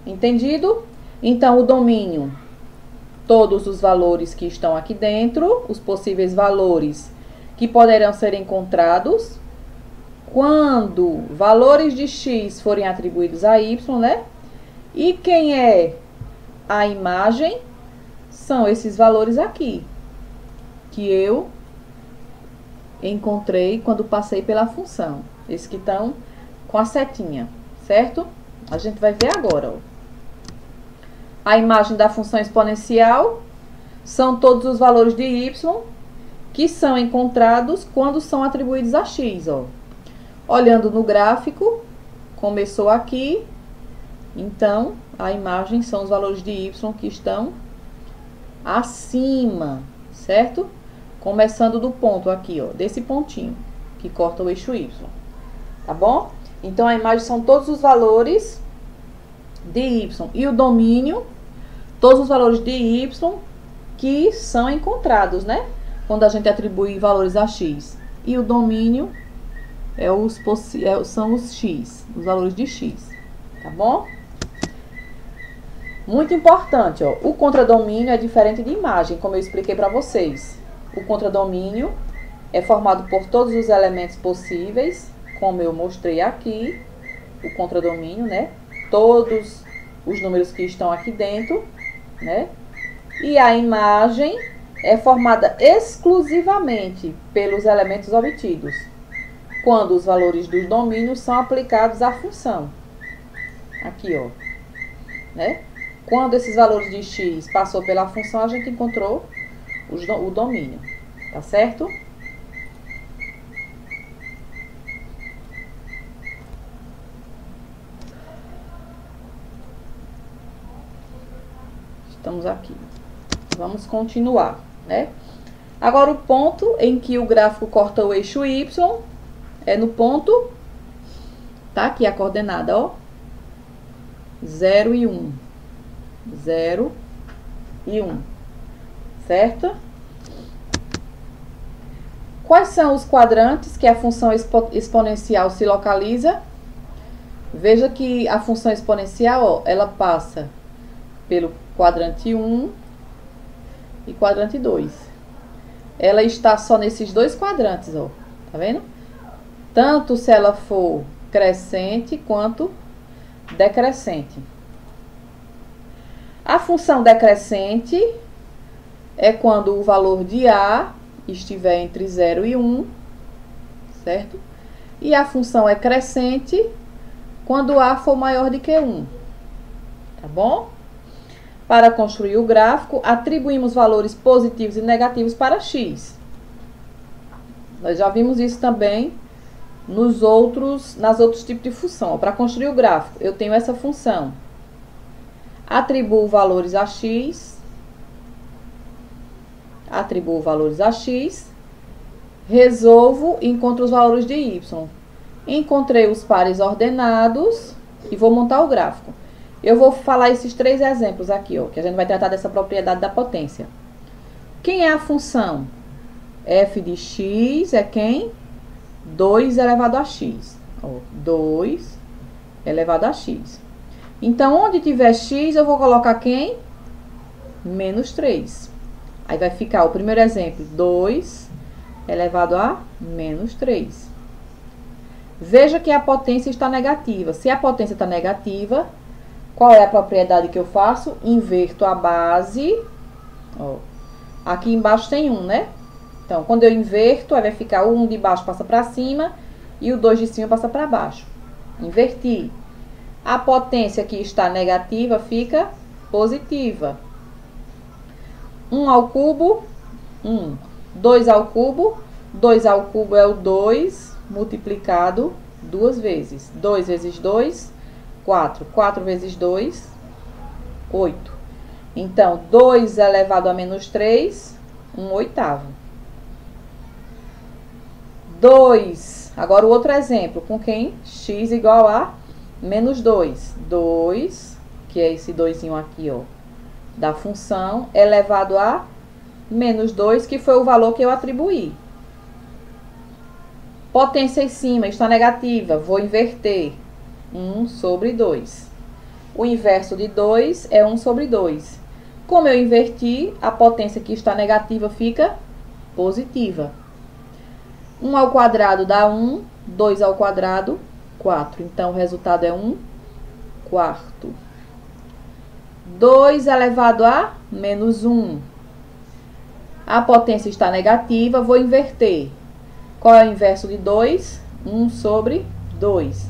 Entendido? Então, o domínio, todos os valores que estão aqui dentro, os possíveis valores que poderão ser encontrados quando valores de x forem atribuídos a y, né? E quem é a imagem são esses valores aqui, que eu encontrei quando passei pela função. Esses que estão com a setinha, certo? A gente vai ver agora, ó. A imagem da função exponencial são todos os valores de y que são encontrados quando são atribuídos a x, ó. Olhando no gráfico, começou aqui, então a imagem são os valores de y que estão acima, certo? Começando do ponto aqui, ó, desse pontinho que corta o eixo y, tá bom? Então a imagem são todos os valores de y e o domínio, todos os valores de y que são encontrados, né? Quando a gente atribui valores a x. E o domínio são os x, os valores de x, tá bom? Muito importante, ó, o contradomínio é diferente de imagem, como eu expliquei para vocês. O contradomínio é formado por todos os elementos possíveis, como eu mostrei aqui, o contradomínio, né? Todos os números que estão aqui dentro, né? E a imagem é formada exclusivamente pelos elementos obtidos, quando os valores dos domínios são aplicados à função. Aqui, ó, né? Quando esses valores de x passou pela função, a gente encontrou o domínio, tá certo? Estamos aqui. Vamos continuar, né? Agora, o ponto em que o gráfico corta o eixo y é no ponto, tá aqui a coordenada, ó, 0 e 1. 0 e 1, certo? Quais são os quadrantes que a função exponencial se localiza? Veja que a função exponencial, ó, ela passa pelo quadrante 1 e quadrante 2. Ela está só nesses dois quadrantes, ó, tá vendo? Tanto se ela for crescente quanto decrescente. A função decrescente é quando o valor de A estiver entre 0 e 1, certo? E a função é crescente quando A for maior do que 1, tá bom? Para construir o gráfico, atribuímos valores positivos e negativos para x. Nós já vimos isso também nas outros tipos de função. Para construir o gráfico, eu tenho essa função. Atribuo valores a x, resolvo e encontro os valores de y. Encontrei os pares ordenados e vou montar o gráfico. Eu vou falar esses três exemplos aqui, ó, que a gente vai tratar dessa propriedade da potência. Quem é a função? F de x é quem? 2 elevado a x. Ó, 2 elevado a x. Então, onde tiver x, eu vou colocar quem? Menos 3. Aí vai ficar o primeiro exemplo, 2 elevado a menos 3. Veja que a potência está negativa. Se a potência está negativa, qual é a propriedade que eu faço? Inverto a base. Ó, aqui embaixo tem 1, né? Então, quando eu inverto, aí vai ficar o 1 de baixo passa para cima e o 2 de cima passa para baixo. Inverti. A potência que está negativa fica positiva. 1 ao cubo, 1. 2 ao cubo, 2 ao cubo é o 2 multiplicado 2 vezes. 2 vezes 2, 4. 4 vezes 2, 8. Então, 2 elevado a menos 3, 1/8. 2. Agora, o outro exemplo, com quem? X igual a menos 2. 2, que é esse 2zinho aqui, ó, da função, elevado a menos 2, que foi o valor que eu atribuí. Potência em cima está negativa, vou inverter. 1 sobre 2. O inverso de 2 é 1 sobre 2. Como eu inverti, a potência que está negativa fica positiva. 1 ao quadrado dá 1, 2 ao quadrado, 4. Então, o resultado é 1 quarto. 2 elevado a menos 1. A potência está negativa, vou inverter. Qual é o inverso de 2? 1 sobre 2.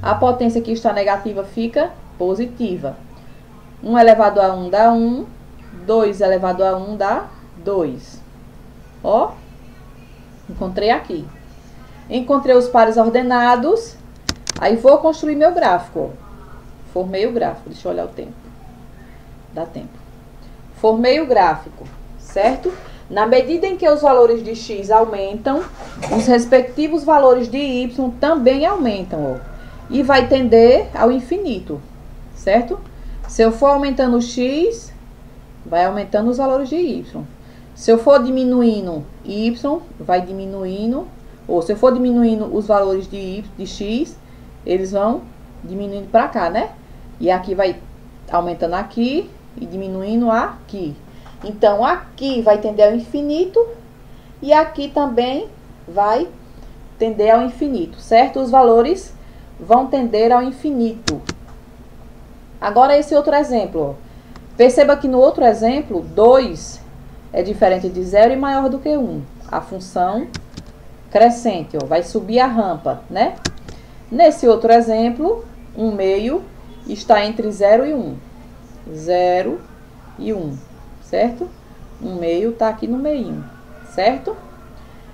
A potência que está negativa fica positiva. 1 elevado a 1 dá 1. 2 elevado a 1 dá 2. Ó, encontrei aqui. Encontrei os pares ordenados. Aí vou construir meu gráfico. Formei o gráfico. Deixa eu olhar o tempo. Dá tempo. Formei o gráfico, certo? Na medida em que os valores de x aumentam, os respectivos valores de y também aumentam, ó. E vai tender ao infinito, certo? Se eu for aumentando o x, vai aumentando os valores de y. Se eu for diminuindo y, vai diminuindo. Ou se eu for diminuindo os valores de x, eles vão diminuindo para cá, né? E aqui vai aumentando aqui e diminuindo aqui. Então, aqui vai tender ao infinito e aqui também vai tender ao infinito, certo? Os valores vão tender ao infinito. Agora, esse outro exemplo, ó. Perceba que no outro exemplo, 2 é diferente de 0 e maior do que 1. A função crescente, ó, vai subir a rampa, né? Nesse outro exemplo, 1/2 está entre 0 e 1. 0 e 1, certo? 1/2 está aqui no meio, certo?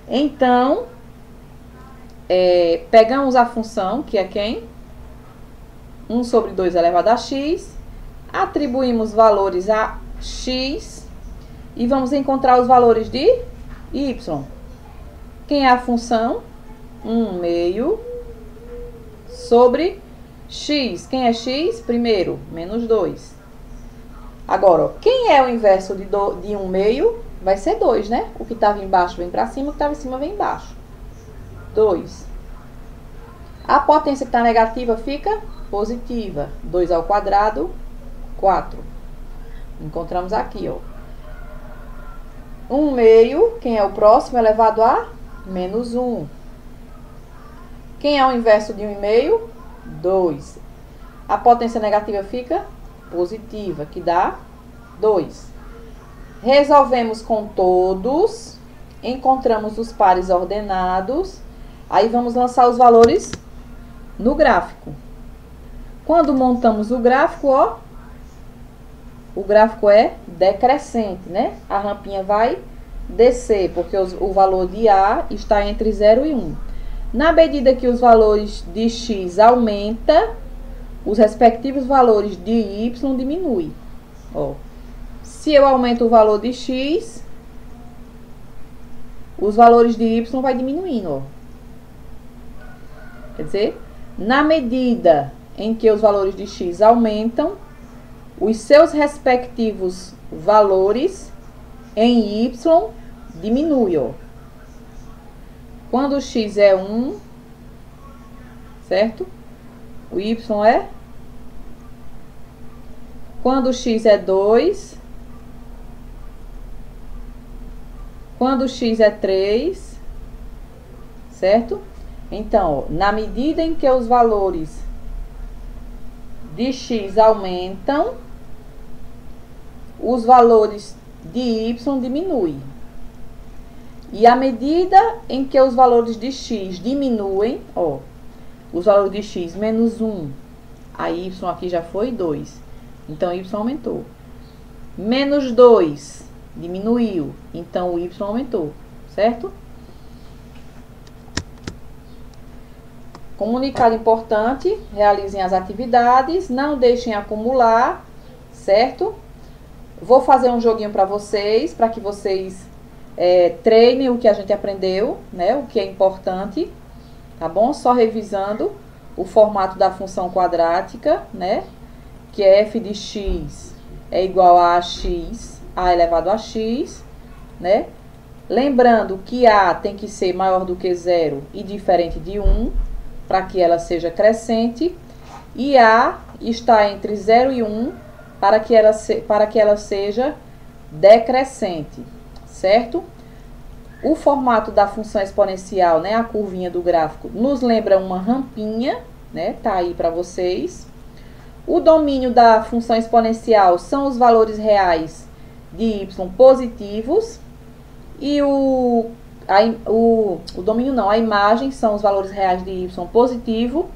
Então, pegamos a função, que é quem? 1 sobre 2 elevado a x. Atribuímos valores a x. E vamos encontrar os valores de y. Quem é a função? 1/2 sobre x. Quem é x? Primeiro, menos 2. Agora, ó, quem é o inverso de 1/2? Vai ser 2, né? O que estava embaixo vem para cima, o que estava em cima vem embaixo. 2. A potência que está negativa fica positiva. 2 ao quadrado, 4. Encontramos aqui, ó. 1/2, quem é o próximo? Elevado a menos 1. Quem é o inverso de 1/2? 2. A potência negativa fica positiva, que dá 2. Resolvemos com todos, encontramos os pares ordenados, aí vamos lançar os valores no gráfico. Quando montamos o gráfico, ó, o gráfico é decrescente, né? A rampinha vai descer, porque o valor de A está entre 0 e 1. Na medida que os valores de x aumentam, os respectivos valores de y diminuem. Ó, se eu aumento o valor de x, os valores de y vai diminuindo, ó. Quer dizer, na medida em que os valores de x aumentam, os seus respectivos valores em y diminuem, ó. Quando o x é 1, certo? O y é? Quando o x é 2. Quando o x é 3. Certo? Então, ó, na medida em que os valores de x aumentam, os valores de y diminuem. E à medida em que os valores de x diminuem, ó, os valores de x menos 1, a y aqui já foi 2. Então, y aumentou. Menos 2, diminuiu. Então, o y aumentou, certo? Comunicado importante, realizem as atividades, não deixem acumular, certo? Vou fazer um joguinho para vocês, para que vocês treinem o que a gente aprendeu, né? O que é importante, tá bom? Só revisando o formato da função quadrática, né? Que é f de x é igual a x, a elevado a x, né? Lembrando que a tem que ser maior do que 0 e diferente de 1, para que ela seja crescente, e a está entre 0 e 1 para que ela seja decrescente, certo? O formato da função exponencial, né, a curvinha do gráfico, nos lembra uma rampinha, né? Tá aí para vocês. O domínio da função exponencial são os valores reais de y positivos. E a imagem são os valores reais de y positivo.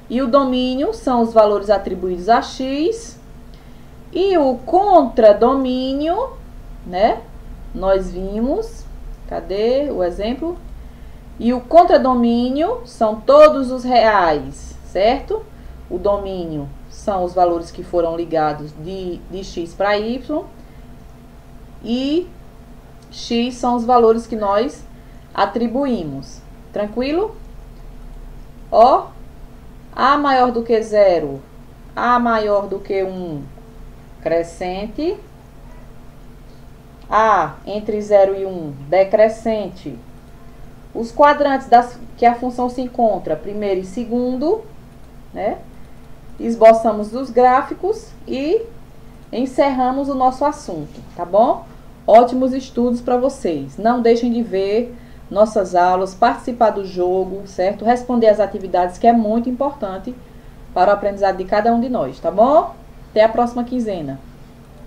E o domínio são os valores atribuídos a x. E o contradomínio, né? Nós vimos, cadê o exemplo? E o contradomínio são todos os reais, certo? O domínio são os valores que foram ligados de x para y. E x são os valores que nós atribuímos. Tranquilo? Ó, A maior do que 0, A maior do que 1, crescente. A entre 0 e 1, decrescente. Os quadrantes que a função se encontra, primeiro e segundo, né? Esboçamos os gráficos e encerramos o nosso assunto, tá bom? Ótimos estudos para vocês. Não deixem de ver nossas aulas, participar do jogo, certo? Responder às atividades, que é muito importante para o aprendizado de cada um de nós, tá bom? Até a próxima quinzena.